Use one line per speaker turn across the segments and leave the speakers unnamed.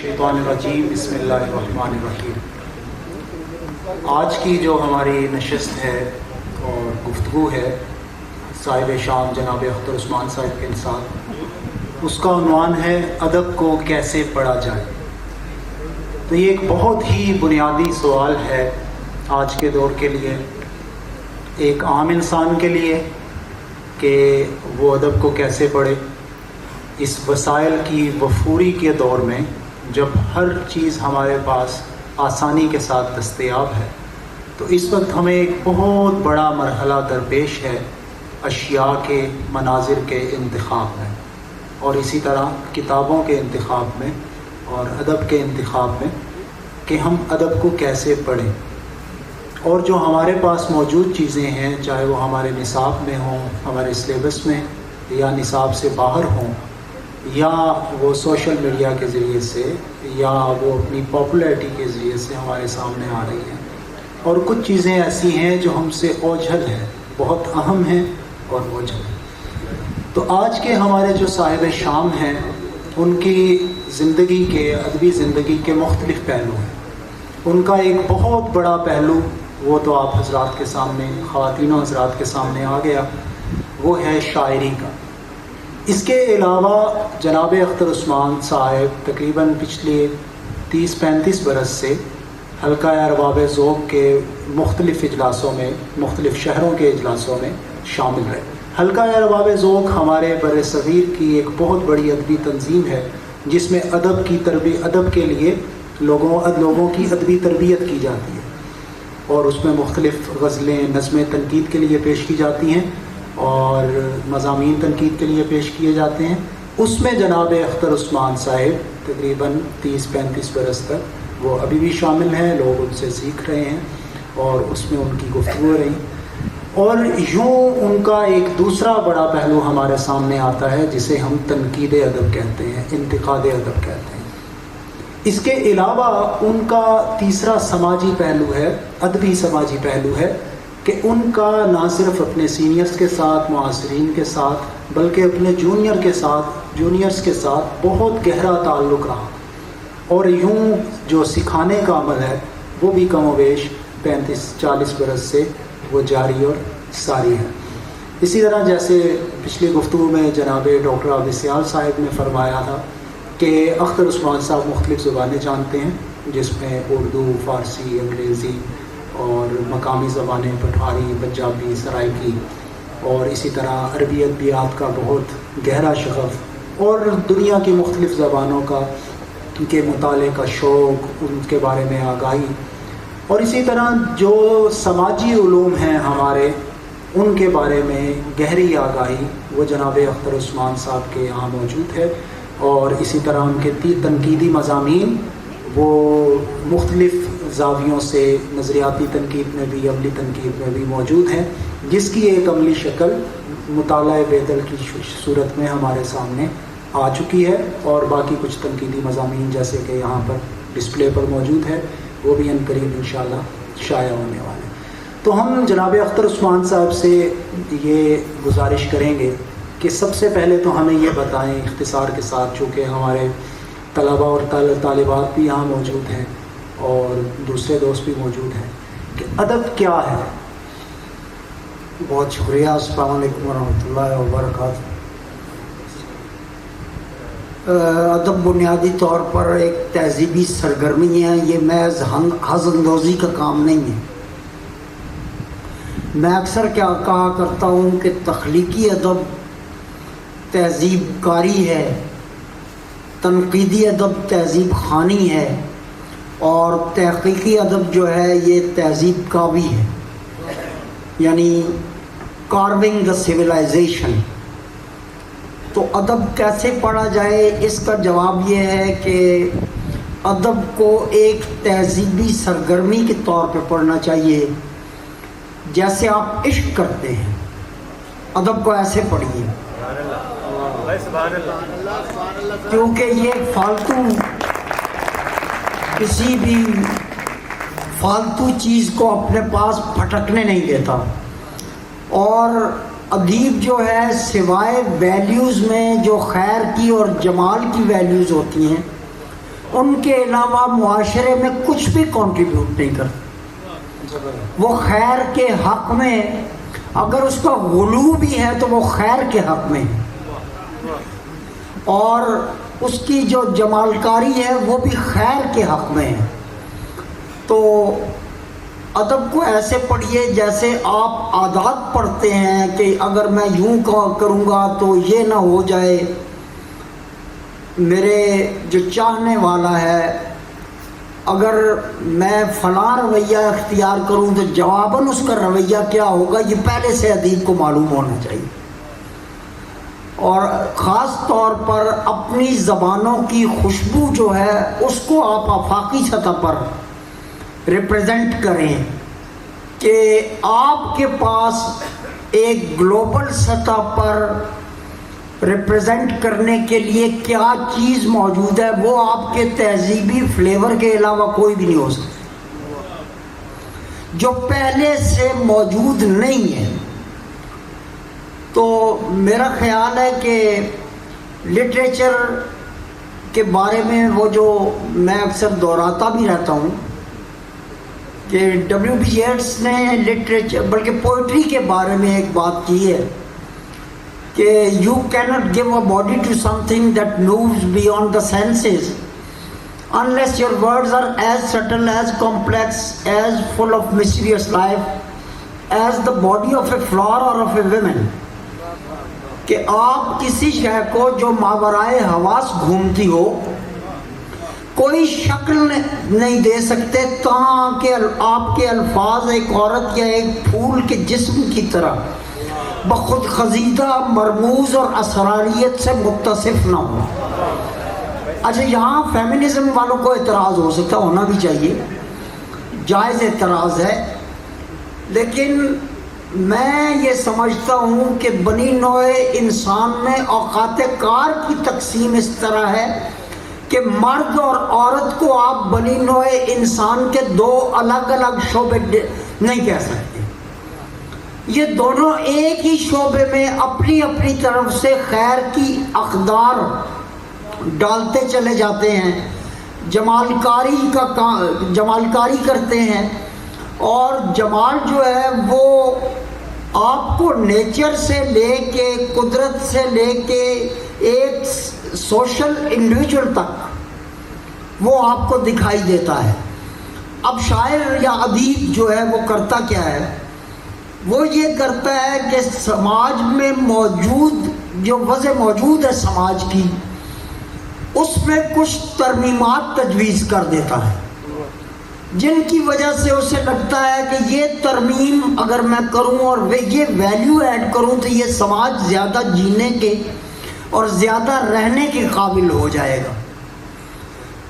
شیطان الرجیم بسم اللہ الرحمن الرحیم۔ آج کی جو ہماری نشست ہے اور گفتگو ہے صاحب شام جناب اختر عثمان صاحب کے ساتھ، اس کا عنوان ہے ادب کو کیسے پڑھا جائے۔ تو یہ ایک بہت ہی بنیادی سوال ہے آج کے دور کے لیے، ایک عام انسان کے لیے، کہ وہ ادب کو کیسے پڑھے۔ اس وسائل کی وفوری کے دور میں جب ہر چیز ہمارے پاس آسانی کے ساتھ دستیاب ہے، تو اس وقت ہمیں ایک بہت بڑا مرحلہ درپیش ہے اشیاء کے، مناظر کے انتخاب میں، اور اسی طرح کتابوں کے انتخاب میں اور ادب کے انتخاب میں، کہ ہم ادب کو کیسے پڑھیں۔ اور جو ہمارے پاس موجود چیزیں ہیں، چاہے وہ ہمارے نصاب میں ہوں، ہمارے سلیبس میں، یا نصاب سے باہر ہوں، یا وہ سوشل میڈیا کے ذریعے سے، یا وہ اپنی پاپولیرٹی کے ذریعے سے ہمارے سامنے آ رہی ہیں، اور کچھ چیزیں ایسی ہیں جو ہم سے اوجھل ہیں، بہت اہم ہیں اور اوجھل ہیں۔ تو آج کے ہمارے جو صاحب شام ہیں، ان کی زندگی کے، ادبی زندگی کے مختلف پہلو ہیں۔ ان کا ایک بہت بڑا پہلو، وہ تو آپ حضرات کے سامنے، خواتین و حضرات کے سامنے آ گیا، وہ ہے شاعری کا۔ اس کے علاوہ جناب اختر عثمان صاحب تقریباً پچھلے 30-35 برس سے حلقہ ارباب ذوق کے مختلف اجلاسوں میں، مختلف شہروں کے اجلاسوں میں شامل رہے۔ حلقہ ارباب ذوق ہمارے بر صغیر کی ایک بہت بڑی ادبی تنظیم ہے، جس میں ادب کے لیے لوگوں کی ادبی تربیت کی جاتی ہے، اور اس میں مختلف غزلیں، نظمیں تنقید کے لیے پیش کی جاتی ہیں، اور مضامین تنقید کے لیے پیش کیے جاتے ہیں۔ اس میں جناب اختر عثمان صاحب تقریباً 30-35 برس تک وہ ابھی بھی شامل ہیں، لوگ ان سے سیکھ رہے ہیں، اور اس میں ان کی گفتگو رہی۔ اور یوں ان کا ایک دوسرا بڑا پہلو ہمارے سامنے آتا ہے، جسے ہم تنقید ادب کہتے ہیں، انتقاد ادب کہتے ہیں۔ اس کے علاوہ ان کا تیسرا سماجی پہلو ہے، ادبی سماجی پہلو ہے، کہ ان کا نہ صرف اپنے سینئرز کے ساتھ، معاصرین کے ساتھ، بلکہ اپنے جونیئرز کے ساتھ بہت گہرا تعلق رہا، اور یوں جو سکھانے کا عمل ہے وہ بھی کم و بیش 35-40 برس سے وہ جاری اور ساری ہے۔ اسی طرح جیسے پچھلی گفتگو میں جناب ڈاکٹر عابد سیال صاحب نے فرمایا تھا کہ اختر عثمان صاحب مختلف زبانیں جانتے ہیں، جس میں اردو، فارسی، انگریزی اور مقامی زبانیں پٹھاری، پنجابی، سرائکی، اور اسی طرح عربی ادبیات کا بہت گہرا شغف، اور دنیا کی مختلف زبانوں کے مطالعے کا شوق، ان کے بارے میں آگاہی، اور اسی طرح جو سماجی علوم ہیں ہمارے، ان کے بارے میں گہری آگاہی، وہ جناب اختر عثمان صاحب کے یہاں موجود ہے۔ اور اسی طرح ان کے تنقیدی مضامین وہ مختلف زاویوں سے نظریاتی تنقید میں بھی، عملی تنقید میں بھی موجود ہیں، جس کی ایک عملی شکل مطالعہ بیدل کی صورت میں ہمارے سامنے آ چکی ہے، اور باقی کچھ تنقیدی مضامین جیسے کہ یہاں پر ڈسپلے پر موجود ہے، وہ بھی عنقریب انشاءاللہ شائع ہونے والے۔ تو ہم جناب اختر عثمان صاحب سے یہ گزارش کریں گے کہ سب سے پہلے تو ہمیں یہ بتائیں اختصار کے ساتھ، چونکہ ہمارے طلباء اور طالبات بھی یہاں موجود ہیں اور دوسرے دوست بھی موجود ہیں، کہ ادب کیا ہے؟
بہت شکریہ، السلام علیکم ورحمۃ اللہ وبرکاتہ۔ ادب بنیادی طور پر ایک تہذیبی سرگرمی ہے، یہ محض حظ اندوزی کا کام نہیں ہے۔ میں اکثر کیا کہا کرتا ہوں کہ تخلیقی ادب تہذیب کاری ہے، تنقیدی ادب تہذیب خوانی ہے، اور تحقیقی ادب جو ہے یہ تہذیب کاوی ہے، یعنی کارونگ دا سویلائزیشن۔ تو ادب کیسے پڑھا جائے، اس کا جواب یہ ہے کہ ادب کو ایک تہذیبی سرگرمی کے طور پہ پڑھنا چاہیے، جیسے آپ عشق کرتے ہیں، ادب کو ایسے پڑھیے، کیونکہ یہ کسی بھی فالتو چیز کو اپنے پاس پھٹکنے نہیں دیتا، اور ادیب جو ہے سوائے ویلیوز میں جو خیر کی اور جمال کی ویلیوز ہوتی ہیں، ان کے علاوہ معاشرے میں کچھ بھی کنٹریبیوٹ نہیں کرتے. وہ خیر کے حق میں، اگر اس کا غلو بھی ہے تو وہ خیر کے حق میں ہے، اور اس کی جو جمال کاری ہے وہ بھی خیر کے حق میں ہے. تو ادب کو ایسے پڑھیے جیسے آپ عادات پڑھتے ہیں کہ اگر میں یوں کروں گا تو یہ نہ ہو جائے، میرے جو چاہنے والا ہے اگر میں فلاں رویہ اختیار کروں تو جواباً اس کا رویہ کیا ہوگا، یہ پہلے سے ادیب کو معلوم ہونا چاہیے. اور خاص طور پر اپنی زبانوں کی خوشبو جو ہے اس کو آپ آفاقی سطح پر ریپریزنٹ کریں کہ آپ کے پاس ایک گلوبل سطح پر ریپریزنٹ کرنے کے لیے کیا چیز موجود ہے، وہ آپ کے تہذیبی فلیور کے علاوہ کوئی بھی نہیں ہو سکتا، جو پہلے سے موجود نہیں ہے. تو میرا خیال ہے کہ لٹریچر کے بارے میں وہ جو میں اکثر دہراتا بھی رہتا ہوں کہ W.B. Yeats نے لٹریچر بلکہ پوئٹری کے بارے میں ایک بات کی ہے کہ you cannot give a body to something that moves beyond the senses unless your words are as subtle, as complex, as full of mysterious life as the body of a flower or of a woman. کہ آپ کسی شے کو جو ماورائے حواس گھومتی ہو کوئی شکل نہیں دے سکتے تاں کہ آپ کے الفاظ ایک عورت یا ایک پھول کے جسم کی طرح بخود خزیدہ، مرموز اور اسراریت سے متصف نہ ہو. اچھا، یہاں فیمنزم والوں کو اعتراض ہو سکتا، ہونا بھی چاہیے، جائز اعتراض ہے، لیکن میں یہ سمجھتا ہوں کہ بنی نوع انسان میں اوقات کار کی تقسیم اس طرح ہے کہ مرد اور عورت کو آپ بنی نوع انسان کے دو الگ الگ شعبے نہیں کہہ سکتے. یہ دونوں ایک ہی شعبے میں اپنی اپنی طرف سے خیر کی اقدار ڈالتے چلے جاتے ہیں، جمال کاری کرتے ہیں، اور جمال جو ہے وہ آپ کو نیچر سے لے کے، قدرت سے لے کے ایک سوشل انڈیویجول تک وہ آپ کو دکھائی دیتا ہے. اب شاعر یا ادیب جو ہے وہ کرتا کیا ہے؟ وہ یہ کرتا ہے کہ سماج میں موجود جو وضع موجود ہے سماج کی، اس میں کچھ ترمیمات تجویز کر دیتا ہے جن کی وجہ سے اسے لگتا ہے کہ یہ ترمیم اگر میں کروں اور یہ ویلیو ایڈ کروں تو یہ سماج زیادہ جینے کے اور زیادہ رہنے کے قابل ہو جائے گا.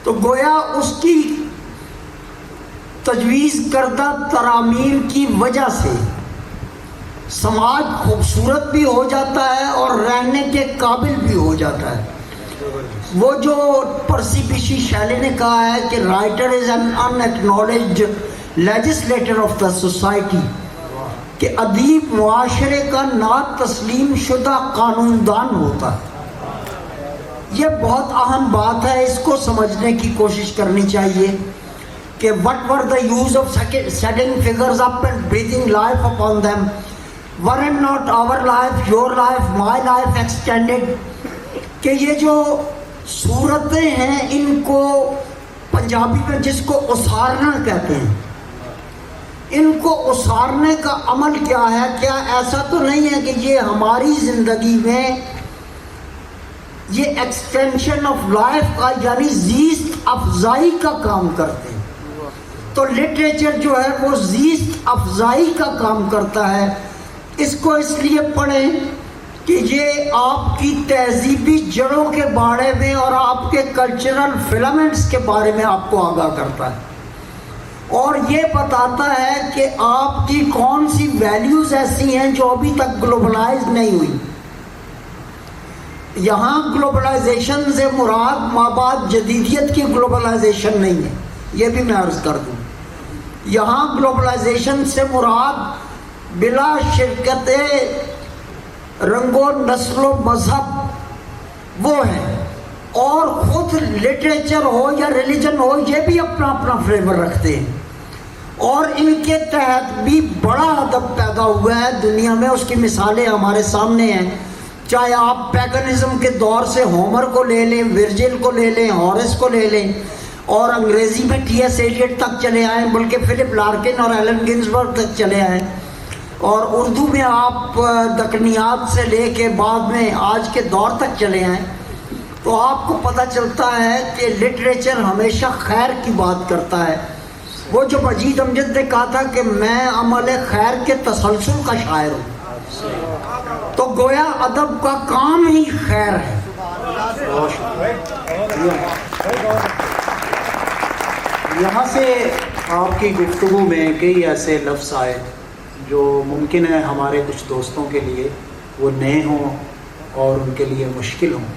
تو گویا اس کی تجویز کردہ ترامیم کی وجہ سے سماج خوبصورت بھی ہو جاتا ہے اور رہنے کے قابل بھی ہو جاتا ہے. وہ جو پرسی بشی شیلے نے کہا ہے کہ writer is an in acknowledged legislator of the society, کہ ادیب معاشرے کا نا تسلیم شدہ قانون دان ہوتا ہے. یہ بہت اہم بات ہے، اس کو سمجھنے کی کوشش کرنی چاہیے کہ what were the use of setting figures up and breathing life upon them? Were not our life, your life, my life extended? کہ یہ جو صورتیں ہیں ان کو پنجابی میں جس کو اسارنا کہتے ہیں، ان کو اسارنے کا عمل کیا ہے؟ کیا ایسا تو نہیں ہے کہ یہ ہماری زندگی میں یہ ایکسٹینشن آف لائف کا یعنی زیست افزائی کا کام کرتے ہیں؟ تو لٹریچر جو ہے وہ زیست افزائی کا کام کرتا ہے. اس کو اس لیے پڑھیں کہ یہ آپ کی تہذیبی جڑوں کے بارے میں اور آپ کے کلچرل فلامنٹس کے بارے میں آپ کو آگاہ کرتا ہے، اور یہ بتاتا ہے کہ آپ کی کون سی ویلیوز ایسی ہیں جو ابھی تک گلوبلائز نہیں ہوئی. یہاں گلوبلائزیشن سے مراد مابعد جدیدیت کی گلوبلائزیشن نہیں ہے، یہ بھی میں عرض کر دوں. یہاں گلوبلائزیشن سے مراد بلا شرکت رنگ و نسل و مذہب وہ ہے، اور خود لٹریچر ہو یا ریلیجن ہو یہ بھی اپنا اپنا فلیور رکھتے ہیں، اور ان کے تحت بھی بڑا ادب پیدا ہوا ہے دنیا میں. اس کی مثالیں ہمارے سامنے ہیں. چاہے آپ پیگنزم کے دور سے ہومر کو لے لیں، ورجل کو لے لیں، ہارس کو لے لیں، اور انگریزی میں ٹی ایس ایلیٹ تک چلے آئیں، بلکہ فلپ لارکن اور ایلن گنزبرگ تک چلے آئیں، اور اردو میں آپ دکنیات سے لے کے بعد میں آج کے دور تک چلے آئیں، تو آپ کو پتہ چلتا ہے کہ لٹریچر ہمیشہ خیر کی بات کرتا ہے. وہ جو مجید امجد نے کہا تھا کہ میں عمل خیر کے تسلسل کا شاعر ہوں، تو گویا ادب کا کام ہی خیر ہے.
یہاں سے آپ کی گفتگو میں کئی ایسے لفظ آئے جو ممکن ہے ہمارے کچھ دوستوں کے لیے وہ نئے ہوں اور ان کے لیے مشکل ہوں.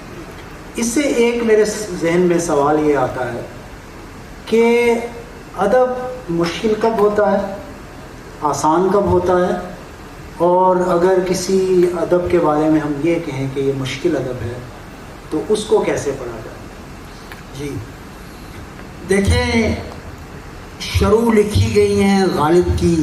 اس سے ایک میرے ذہن میں سوال یہ آتا ہے کہ ادب مشکل کب ہوتا ہے، آسان کب ہوتا ہے، اور اگر کسی ادب کے بارے میں ہم یہ کہیں کہ یہ مشکل ادب ہے تو اس کو کیسے پڑھا جائے؟
جی دیکھیں، شروع لکھی گئی ہیں غالب کی،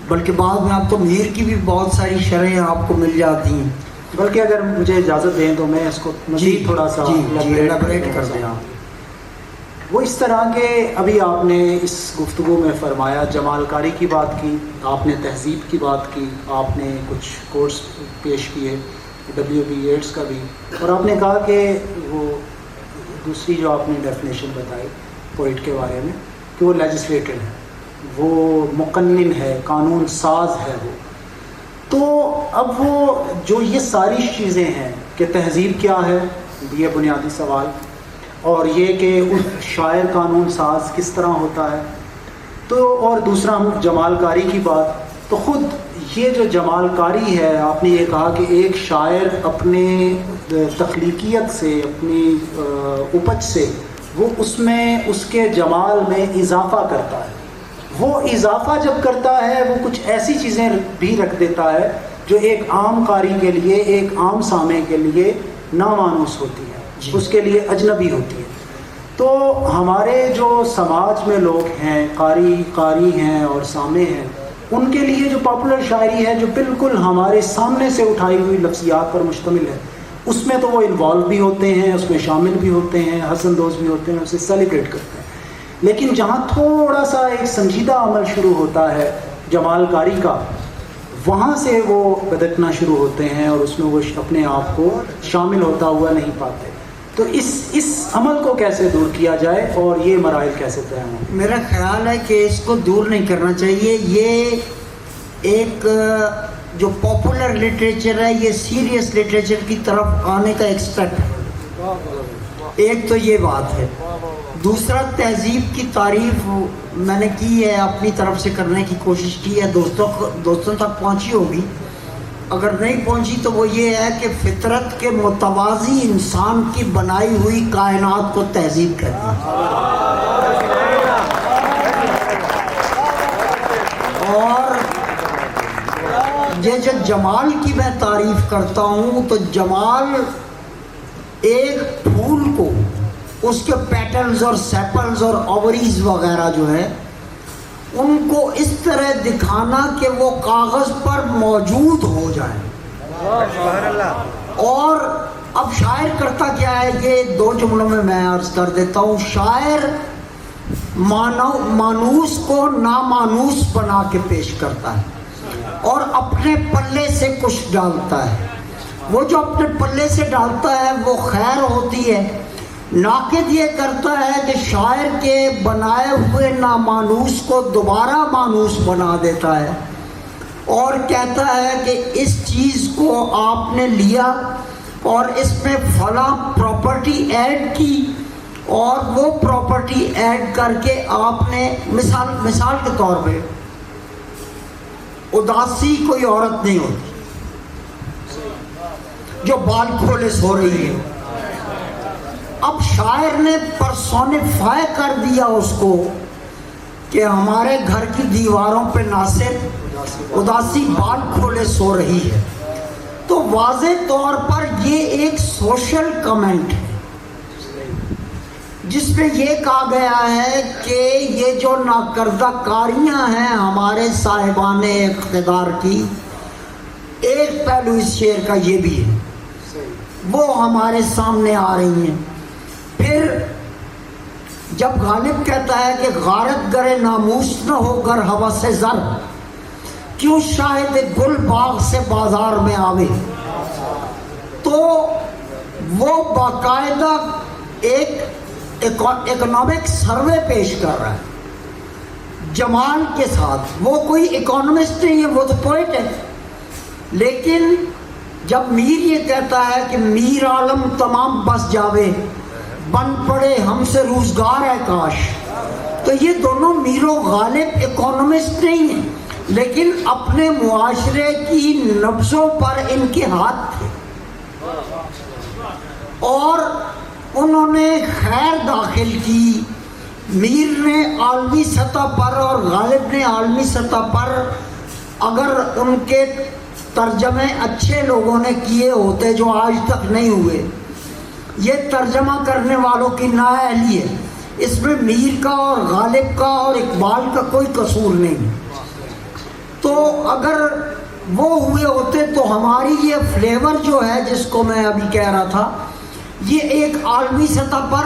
بلکہ بعد میں آپ تو میر کی بھی بہت ساری شرحیں آپ کو مل جاتی ہیں.
بلکہ اگر مجھے اجازت دیں تو میں اس کو مزید تھوڑا سا
ایلیبریٹ کر دیں.
وہ اس طرح کے ابھی آپ نے اس گفتگو میں فرمایا، جمال کاری کی بات کی، آپ نے تہذیب کی بات کی، آپ نے کچھ کورس پیش کیے WB ایڈس کا بھی، اور آپ نے کہا کہ وہ دوسری جو آپ نے ڈیفینیشن بتائی پوئٹ کے بارے میں کہ وہ لیجسلیٹر ہے، وہ مقنن ہے، قانون ساز ہے وہ. تو اب وہ جو یہ ساری چیزیں ہیں کہ تہذیب کیا ہے، یہ بنیادی سوال، اور یہ کہ شاعر قانون ساز کس طرح ہوتا ہے، تو اور دوسرا ہم جمال کاری کی بات. تو خود یہ جو جمال کاری ہے، آپ نے یہ کہا کہ ایک شاعر اپنے تخلیقیت سے، اپنی اپج سے وہ اس میں اس کے جمال میں اضافہ کرتا ہے. وہ اضافہ جب کرتا ہے وہ کچھ ایسی چیزیں بھی رکھ دیتا ہے جو ایک عام قاری کے لیے، ایک عام سامع کے لیے نامانوس ہوتی ہے، اس کے لیے اجنبی ہوتی ہے. تو ہمارے جو سماج میں لوگ ہیں، قاری ہیں اور سامع ہیں، ان کے لیے جو پاپولر شاعری ہے جو بالکل ہمارے سامنے سے اٹھائی ہوئی لفظیات پر مشتمل ہے، اس میں تو وہ انوالو بھی ہوتے ہیں، اس میں شامل بھی ہوتے ہیں، حسن دوست بھی ہوتے ہیں، اسے سیلیبریٹ کرتے ہیں. لیکن جہاں تھوڑا سا ایک سنجیدہ عمل شروع ہوتا ہے جمال کاری کا، وہاں سے وہ بدکنا شروع ہوتے ہیں اور اس میں وہ اپنے آپ کو شامل ہوتا ہوا نہیں پاتے. تو اس عمل کو کیسے دور کیا جائے اور یہ مراحل کیسے طے ہوں؟
میرا خیال ہے کہ اس کو دور نہیں کرنا چاہیے. یہ ایک جو پاپولر لٹریچر ہے، یہ سیریس لٹریچر کی طرف آنے کا ایک سٹیپ ہے. ایک تو یہ بات ہے. دوسرا، تہذیب کی تعریف میں نے کی ہے، اپنی طرف سے کرنے کی کوشش کی ہے، دوستوں تک پہنچی ہوگی. اگر نہیں پہنچی تو وہ یہ ہے کہ فطرت کے متوازی انسان کی بنائی ہوئی کائنات کو تہذیب کہتے ہیں. اور یہ جو جمال کی میں تعریف کرتا ہوں، تو جمال ایک پھول کو، اس کے پیٹلز اور سیپلز اور اوریز وغیرہ جو ہے، ان کو اس طرح دکھانا کہ وہ کاغذ پر موجود ہو جائے. اور اب شاعر کرتا کیا ہے، یہ دو جملوں میں میں عرض کر دیتا ہوں. شاعر مانوس کو نامانوس بنا کے پیش کرتا ہے اور اپنے پلے سے کچھ ڈالتا ہے. وہ جو اپنے پلے سے ڈالتا ہے وہ خیر ہوتی ہے. ناقد یہ کرتا ہے کہ شاعر کے بنائے ہوئے نامانوس کو دوبارہ مانوس بنا دیتا ہے اور کہتا ہے کہ اس چیز کو آپ نے لیا اور اس میں فلاں پراپرٹی ایڈ کی، اور وہ پراپرٹی ایڈ کر کے آپ نے مثال کے طور پہ اداسی کوئی عورت نہیں ہوتی جو بال کھولے سو رہی ہے. اب شاعر نے پرسونیفائی کر دیا اس کو کہ ہمارے گھر کی دیواروں پہ ناصر اداسی بال کھولے سو رہی ہے. تو واضح طور پر یہ ایک سوشل کمنٹ ہے. جس میں یہ کہا گیا ہے کہ یہ جو ناکردہ کاریاں ہیں ہمارے صاحبان اقتدار کی، ایک پہلو اس شعر کا یہ بھی ہے، وہ ہمارے سامنے آ رہی ہیں۔ پھر جب غالب کہتا ہے کہ غارت گرے ناموس نہ ہو گر ہوس زر، کیوں شاہد گل باغ سے بازار میں آوے، تو وہ باقاعدہ ایک اکنامک سروے پیش کر رہا ہے جمال کے ساتھ۔ وہ کوئی اکانومسٹ نہیں ہے، وہ تو پوئٹ ہے۔ لیکن جب میر یہ کہتا ہے کہ میر عالم تمام بس جاوے، بن پڑے ہم سے روزگار ہے کاش، تو یہ دونوں میر و غالب اکانومسٹ نہیں ہیں، لیکن اپنے معاشرے کی نبضوں پر ان کے ہاتھ تھے، اور انہوں نے خیر داخل کی۔ میر نے عالمی سطح پر اور غالب نے عالمی سطح پر اگر ان کے ترجمے اچھے لوگوں نے کیے ہوتے جو آج تک نہیں ہوئے، یہ ترجمہ کرنے والوں کی نااہلی ہے، اس میں میر کا اور غالب کا اور اقبال کا کوئی قصور نہیں۔ تو اگر وہ ہوئے ہوتے تو ہماری یہ فلیور جو ہے جس کو میں ابھی کہہ رہا تھا، یہ ایک عالمی سطح پر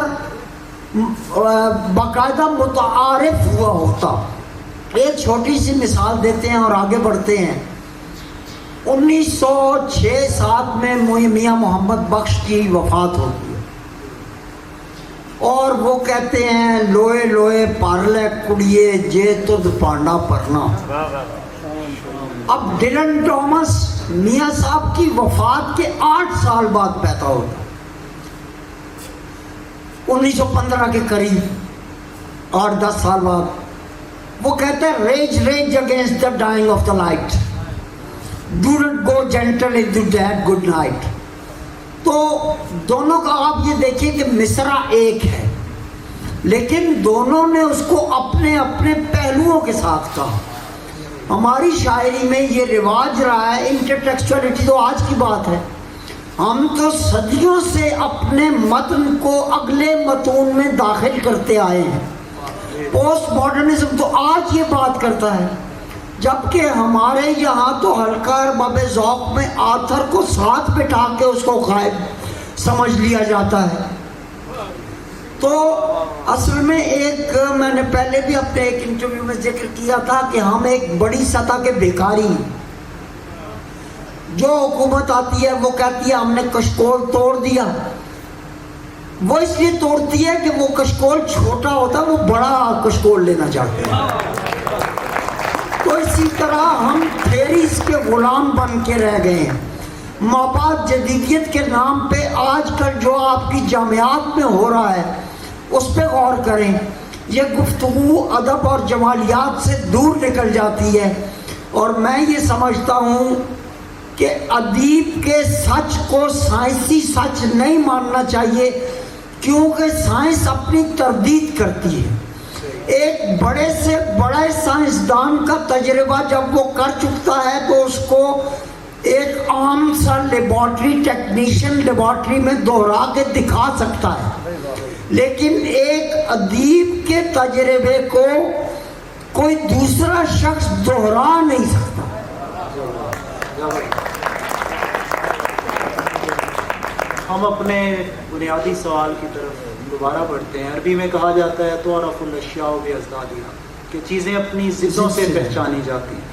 باقاعدہ متعارف ہوا ہوتا۔ ایک چھوٹی سی مثال دیتے ہیں اور آگے بڑھتے ہیں۔ 1906-7 میں میاں محمد بخش کی وفات ہوتی ہے، اور وہ کہتے ہیں لوئے لوئے پارلے کڑیے جے تد پانڈا پرنا۔ اب ڈیلن ٹامس میاں صاحب کی وفات کے 8 سال بعد پیدا ہوتا، 1915 کے قریب، اور 10 سال بعد وہ کہتے ہیں rage rage against the dying of the light, do not go gentle into that good night. تو دونوں کا آپ یہ دیکھیں کہ مصرع ایک ہے، لیکن دونوں نے اس کو اپنے اپنے پہلوؤں کے ساتھ کہا۔ ہماری شاعری میں یہ رواج رہا ہے، انٹرٹیکسچولیٹی تو آج کی بات ہے، ہم تو صدیوں سے اپنے متن کو اگلے متون میں داخل کرتے آئے ہیں۔ پوسٹ ماڈرنزم تو آج یہ بات کرتا ہے، جبکہ ہمارے یہاں تو ہلکا ارباب ذوق میں آتھر کو ساتھ بٹھا کے اس کو غائب سمجھ لیا جاتا ہے۔ تو اصل میں ایک میں نے پہلے بھی اپنے ایک انٹرویو میں ذکر کیا تھا کہ ہم ایک بڑی سطح کے بیکاری ہیں۔ جو حکومت آتی ہے وہ کہتی ہے ہم نے کشکول توڑ دیا، وہ اس لیے توڑتی ہے کہ وہ کشکول چھوٹا ہوتا ہے، وہ بڑا کشکول لینا چاہتے ہیں۔ تو اسی طرح ہم تھیریز کے غلام بن کے رہ گئے ہیں۔ مابعد جدیدیت کے نام پہ آج کل جو آپ کی جامعات میں ہو رہا ہے اس پہ غور کریں۔ یہ گفتگو ادب اور جمالیات سے دور نکل جاتی ہے، اور میں یہ سمجھتا ہوں کہ ادیب کے سچ کو سائنسی سچ نہیں ماننا چاہیے، کیونکہ سائنس اپنی تردید کرتی ہے۔ ایک بڑے سے بڑے سائنسدان کا تجربہ جب وہ کر چکتا ہے تو اس کو ایک عام سا لیبارٹری ٹیکنیشین لیبارٹری میں دوہرا کے دکھا سکتا ہے، لیکن ایک ادیب کے تجربے کو کوئی دوسرا شخص دوہرا نہیں سکتا۔
ہم اپنے بنیادی سوال کی طرف دوبارہ بڑھتے ہیں۔ عربی میں کہا جاتا ہے تعرف الاشیاء بازدادها، کہ چیزیں اپنی ضدوں سے پہچانی جاتی ہیں۔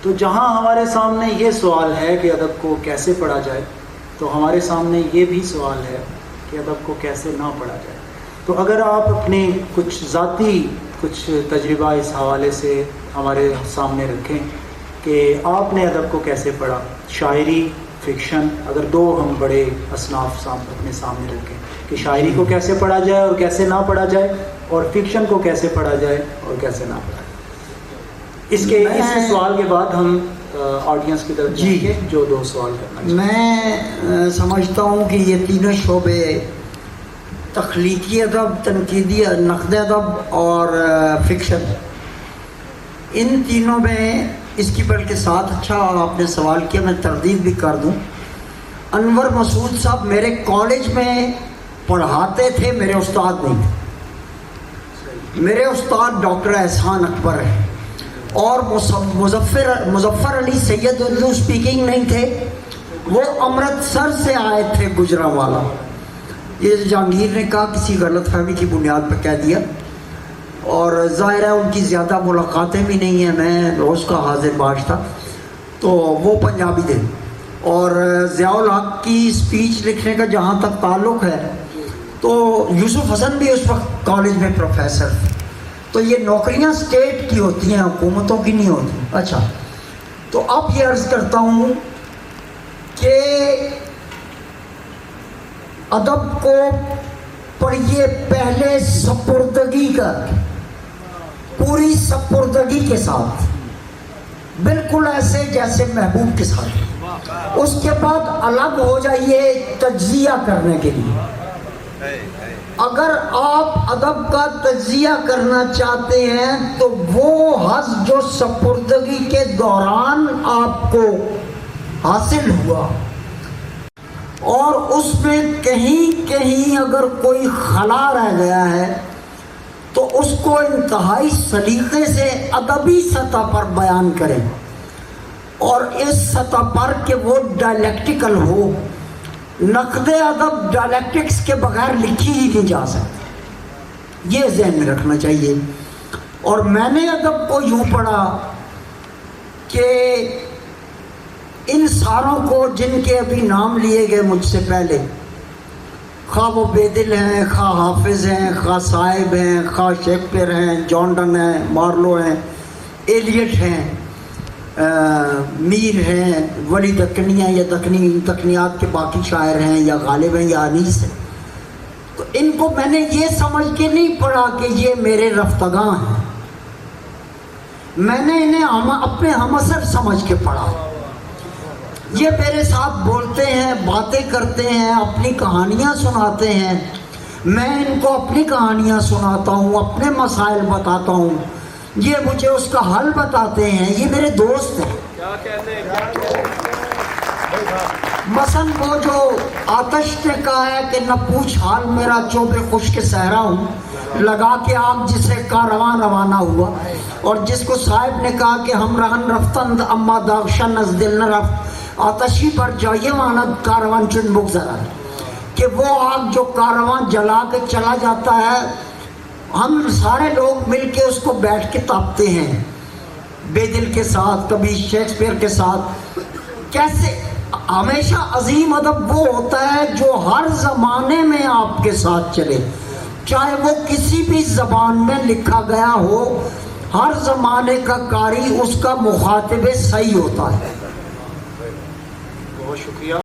تو جہاں ہمارے سامنے یہ سوال ہے کہ ادب کو کیسے پڑھا جائے، تو ہمارے سامنے یہ بھی سوال ہے کہ ادب کو کیسے نہ پڑھا جائے۔ تو اگر آپ اپنے کچھ ذاتی کچھ تجربہ اس حوالے سے ہمارے سامنے رکھیں کہ آپ نے ادب کو کیسے پڑھا، شاعری، فکشن، اگر دو ہم بڑے اصناف اپنے سامنے رکھیں کہ شاعری کو کیسے پڑھا جائے اور کیسے نہ پڑھا جائے، اور فکشن کو کیسے پڑھا جائے اور کیسے نہ پڑھا جائے، اس سوال کے بعد ہم آڈینس کی طرف جائیں گے جو 2 سوال کرنا چاہتے ہیں۔
میں سمجھتا ہوں کہ یہ تینوں شعبے، تخلیقی ادب، تنقیدی نقد ادب اور فکشن، ان تینوں میں اس کی بلکہ ساتھ اچھا آپ نے سوال کیا، میں تردید بھی کر دوں۔ انور مسعود صاحب میرے کالج میں پڑھاتے تھے، میرے استاد نہیں تھے۔ میرے استاد ڈاکٹر احسان اکبر ہیں اور مظفر علی سید اردو اسپیکنگ نہیں تھے، وہ امرتسر سے آئے تھے گجرانوالہ. یہ جہانگیر نے کہا کسی غلط فہمی کی بنیاد پہ کہہ دیا، اور ظاہر ہے ان کی زیادہ ملاقاتیں بھی نہیں ہیں، میں روز کا حاضر باش تھا. تو وہ پنجابی تھے، اور ضیاء الحق کی اسپیچ لکھنے کا جہاں تک تعلق ہے تو یوسف حسن بھی اس وقت کالج میں پروفیسر تھے. تو یہ نوکریاں اسٹیٹ کی ہوتی ہیں، حکومتوں کی نہیں ہوتی. اچھا، تو اب یہ عرض کرتا ہوں کہ ادب کو پڑھیے پہلے سپردگی کر، پوری سپردگی کے ساتھ، بالکل ایسے جیسے محبوب کے ساتھ. اس کے بعد الگ ہو جائیے تجزیہ کرنے کے لیے. اگر آپ ادب کا تجزیہ کرنا چاہتے ہیں تو وہ حظ جو سپردگی کے دوران آپ کو حاصل ہوا، اور اس میں کہیں کہیں اگر کوئی خلا رہ گیا ہے تو اس کو انتہائی سلیقے سے ادبی سطح پر بیان کریں، اور اس سطح پر کہ وہ ڈائلیکٹیکل ہو. نقد ادب ڈائلیکٹکس کے بغیر لکھی ہی نہیں جا سکتی، یہ ذہن میں رکھنا چاہیے. اور میں نے ادب کو یوں پڑھا کہ ان ساروں کو جن کے ابھی نام لیے گئے مجھ سے پہلے، خواہ وہ بیدل ہیں، خواہ حافظ ہیں، خواہ صاحب ہیں، خواہ شیکسپیئر ہیں، جان ڈن ہیں، مارلو ہیں، ایلیٹ ہیں، میر ہیں، ولی دکنی ہیں، یا دکنیات کے باقی شاعر ہیں، یا غالب ہیں، یا انیس ہیں. تو ان کو میں نے یہ سمجھ کے نہیں پڑھا کہ یہ میرے رفتگاں ہیں، میں نے انہیں اپنے ہمسر سمجھ کے پڑھا. یہ میرے ساتھ بولتے ہیں، باتیں کرتے ہیں، اپنی کہانیاں سناتے ہیں، میں ان کو اپنی کہانیاں سناتا ہوں، اپنے مسائل بتاتا ہوں، یہ مجھے اس کا حل بتاتے ہیں. یہ میرے دوست ہیں. مثلاً وہ جو آتش نے کہا ہے کہ نہ پوچھ حال میرا چوبے خشک صحرا ہوں، لگا کے آگ جسے کارواں روانہ ہوا. اور جس کو صاحب نے کہا کہ ہم رہن رفتند اما داغشن از دل نہ رفت، آتشی پر جائیے ماند کاروان چن بگذرا، کہ وہ آگ جو کارواں جلا کے چلا جاتا ہے، ہم سارے لوگ مل کے اس کو بیٹھ کے تاپتے ہیں، بیدل کے ساتھ، کبھی شیکسپیئر کے ساتھ. کیسے ہمیشہ عظیم ادب وہ ہوتا ہے جو ہر زمانے میں آپ کے ساتھ چلے، چاہے وہ کسی بھی زبان میں لکھا گیا ہو. ہر زمانے کا قاری اس کا مخاطب صحیح ہوتا ہے.
بہت شکریہ.